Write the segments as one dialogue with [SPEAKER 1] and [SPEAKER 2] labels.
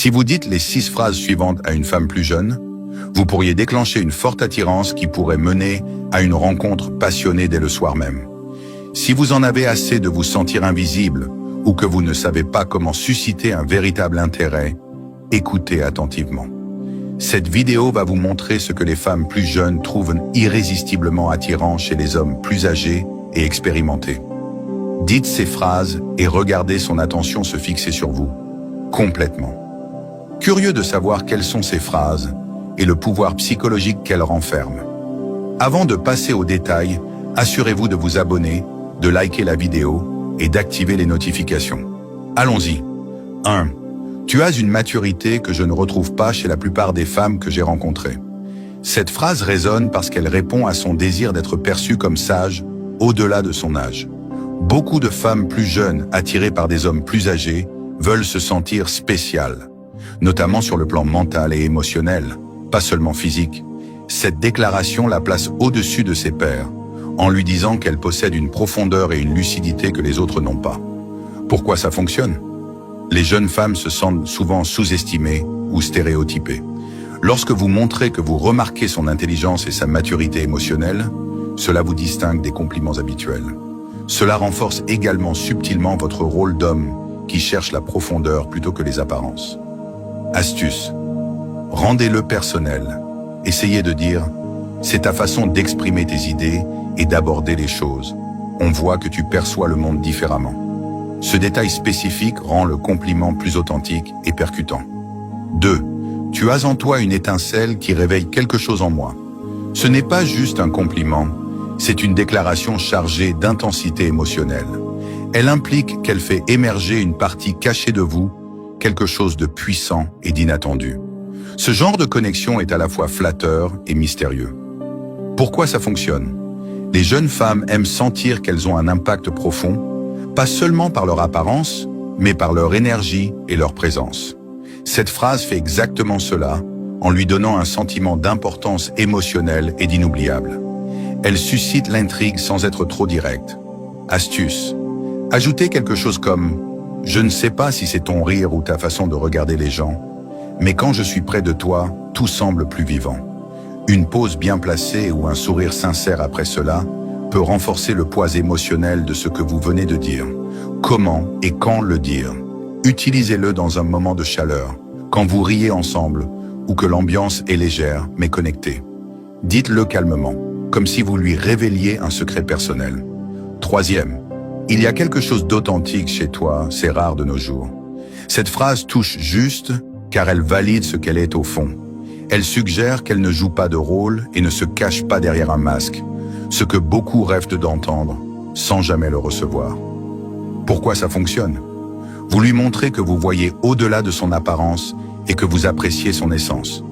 [SPEAKER 1] Si vous dites les 6 phrases suivantes à une femme plus jeune, vous pourriez déclencher une forte attirance qui pourrait mener à une rencontre passionnée dès le soir même. Si vous en avez assez de vous sentir invisible ou que vous ne savez pas comment susciter un véritable intérêt, écoutez attentivement. Cette vidéo va vous montrer ce que les femmes plus jeunes trouvent irrésistiblement attirant chez les hommes plus âgés et expérimentés. Dites ces phrases et regardez son attention se fixer sur vous, complètement. Curieux de savoir quelles sont ces phrases et le pouvoir psychologique qu'elles renferment. Avant de passer aux détails, assurez-vous de vous abonner, de liker la vidéo et d'activer les notifications. Allons-y. 1. Tu as une maturité que je ne retrouve pas chez la plupart des femmes que j'ai rencontrées. Cette phrase résonne parce qu'elle répond à son désir d'être perçue comme sage, au-delà de son âge. Beaucoup de femmes plus jeunes, attirées par des hommes plus âgés, veulent se sentir spéciales, notamment sur le plan mental et émotionnel, pas seulement physique. Cette déclaration la place au-dessus de ses pairs, en lui disant qu'elle possède une profondeur et une lucidité que les autres n'ont pas. Pourquoi ça fonctionne ? Les jeunes femmes se sentent souvent sous-estimées ou stéréotypées. Lorsque vous montrez que vous remarquez son intelligence et sa maturité émotionnelle, cela vous distingue des compliments habituels. Cela renforce également subtilement votre rôle d'homme qui cherche la profondeur plutôt que les apparences. Astuce. Rendez-le personnel. Essayez de dire « c'est ta façon d'exprimer tes idées et d'aborder les choses. On voit que tu perçois le monde différemment. » Ce détail spécifique rend le compliment plus authentique et percutant. 2. Tu as en toi une étincelle qui réveille quelque chose en moi. Ce n'est pas juste un compliment, c'est une déclaration chargée d'intensité émotionnelle. Elle implique qu'elle fait émerger une partie cachée de vous, quelque chose de puissant et d'inattendu. Ce genre de connexion est à la fois flatteur et mystérieux. Pourquoi ça fonctionne ? Les jeunes femmes aiment sentir qu'elles ont un impact profond, pas seulement par leur apparence, mais par leur énergie et leur présence. Cette phrase fait exactement cela, en lui donnant un sentiment d'importance émotionnelle et d'inoubliable. Elle suscite l'intrigue sans être trop directe. Astuce. Ajoutez quelque chose comme « Je ne sais pas si c'est ton rire ou ta façon de regarder les gens, mais quand je suis près de toi, tout semble plus vivant. » Une pause bien placée ou un sourire sincère après cela peut renforcer le poids émotionnel de ce que vous venez de dire. Comment et quand le dire ? Utilisez-le dans un moment de chaleur, quand vous riez ensemble ou que l'ambiance est légère mais connectée. Dites-le calmement, comme si vous lui révéliez un secret personnel. 3e, il y a quelque chose d'authentique chez toi, c'est rare de nos jours. Cette phrase touche juste car elle valide ce qu'elle est au fond. Elle suggère qu'elle ne joue pas de rôle et ne se cache pas derrière un masque, ce que beaucoup rêvent d'entendre sans jamais le recevoir. Pourquoi ça fonctionne ? Vous lui montrez que vous voyez au-delà de son apparence et que vous appréciez son essence.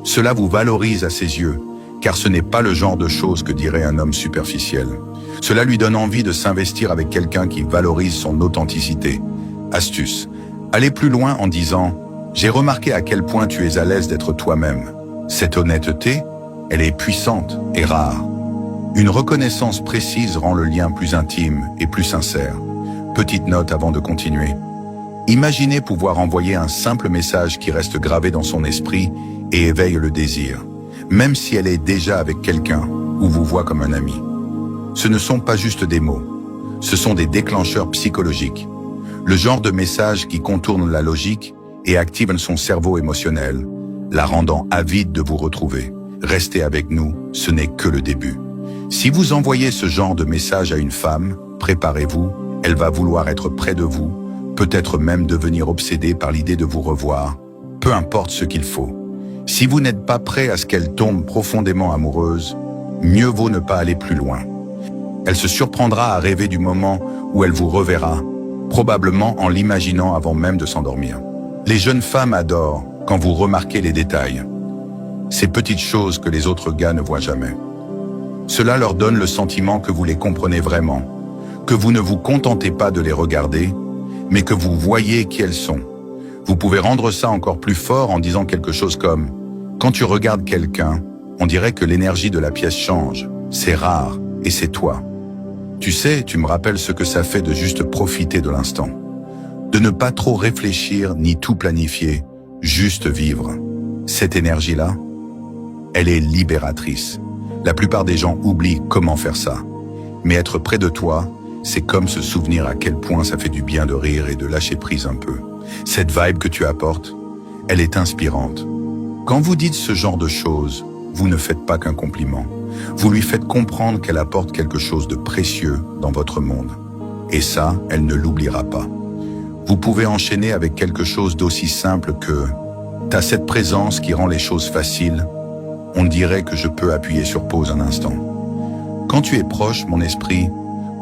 [SPEAKER 1] Cela vous valorise à ses yeux, car ce n'est pas le genre de choses que dirait un homme superficiel. Cela lui donne envie de s'investir avec quelqu'un qui valorise son authenticité. Astuce. Allez plus loin en disant « J'ai remarqué à quel point tu es à l'aise d'être toi-même. » Cette honnêteté, elle est puissante et rare. Une reconnaissance précise rend le lien plus intime et plus sincère. Petite note avant de continuer. Imaginez pouvoir envoyer un simple message qui reste gravé dans son esprit et éveille le désir, même si elle est déjà avec quelqu'un ou vous voit comme un ami. Ce ne sont pas juste des mots, ce sont des déclencheurs psychologiques. Le genre de message qui contourne la logique et active son cerveau émotionnel, la rendant avide de vous retrouver. Restez avec nous, ce n'est que le début. Si vous envoyez ce genre de message à une femme, préparez-vous, elle va vouloir être près de vous, peut-être même devenir obsédée par l'idée de vous revoir, peu importe ce qu'il faut. Si vous n'êtes pas prêt à ce qu'elle tombe profondément amoureuse, mieux vaut ne pas aller plus loin. Elle se surprendra à rêver du moment où elle vous reverra, probablement en l'imaginant avant même de s'endormir. Les jeunes femmes adorent quand vous remarquez les détails, ces petites choses que les autres gars ne voient jamais. Cela leur donne le sentiment que vous les comprenez vraiment, que vous ne vous contentez pas de les regarder, mais que vous voyez qui elles sont. Vous pouvez rendre ça encore plus fort en disant quelque chose comme « Quand tu regardes quelqu'un, on dirait que l'énergie de la pièce change, c'est rare et c'est toi. Tu sais, tu me rappelles ce que ça fait de juste profiter de l'instant. De ne pas trop réfléchir ni tout planifier, Juste vivre. Cette énergie-là, elle est libératrice. La plupart des gens oublient comment faire ça. Mais être près de toi, c'est comme se souvenir à quel point ça fait du bien de rire et de lâcher prise un peu. Cette vibe que tu apportes, elle est inspirante. Quand vous dites ce genre de choses, vous ne faites pas qu'un compliment. Vous lui faites comprendre qu'elle apporte quelque chose de précieux dans votre monde. Et ça, elle ne l'oubliera pas. Vous pouvez enchaîner avec quelque chose d'aussi simple que « T'as cette présence qui rend les choses faciles. On dirait que je peux appuyer sur pause un instant. » Quand tu es proche, mon esprit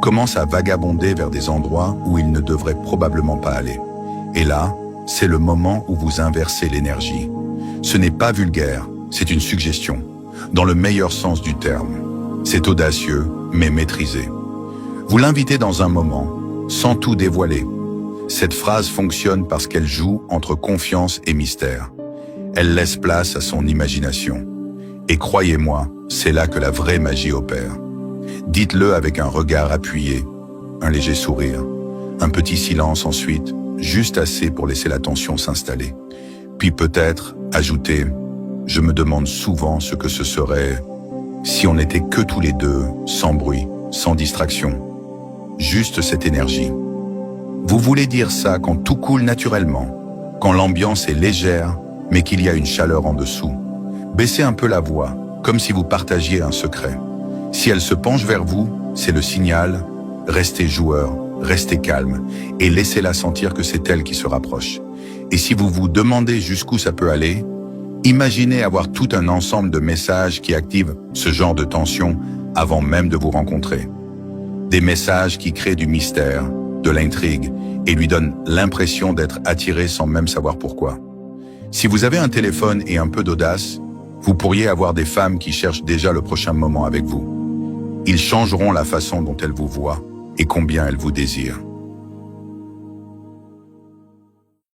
[SPEAKER 1] commence à vagabonder vers des endroits où il ne devrait probablement pas aller. Et là, c'est le moment où vous inversez l'énergie. Ce n'est pas vulgaire, c'est une suggestion, dans le meilleur sens du terme. C'est audacieux, mais maîtrisé. Vous l'invitez dans un moment, sans tout dévoiler. Cette phrase fonctionne parce qu'elle joue entre confiance et mystère. Elle laisse place à son imagination. Et croyez-moi, c'est là que la vraie magie opère. Dites-le avec un regard appuyé, un léger sourire, un petit silence ensuite, juste assez pour laisser la tension s'installer. Puis peut-être ajouter « Je me demande souvent ce que ce serait si on n'était que tous les deux, sans bruit, sans distraction. Juste cette énergie. » Vous voulez dire ça quand tout coule naturellement, quand l'ambiance est légère, mais qu'il y a une chaleur en dessous. Baissez un peu la voix, comme si vous partagiez un secret. Si elle se penche vers vous, c'est le signal, restez joueur, restez calme, et laissez-la sentir que c'est elle qui se rapproche. Et si vous vous demandez jusqu'où ça peut aller, imaginez avoir tout un ensemble de messages qui activent ce genre de tension avant même de vous rencontrer. Des messages qui créent du mystère, de l'intrigue, et lui donnent l'impression d'être attiré sans même savoir pourquoi. Si vous avez un téléphone et un peu d'audace, vous pourriez avoir des femmes qui cherchent déjà le prochain moment avec vous. Ils changeront la façon dont elles vous voient et combien elles vous désirent.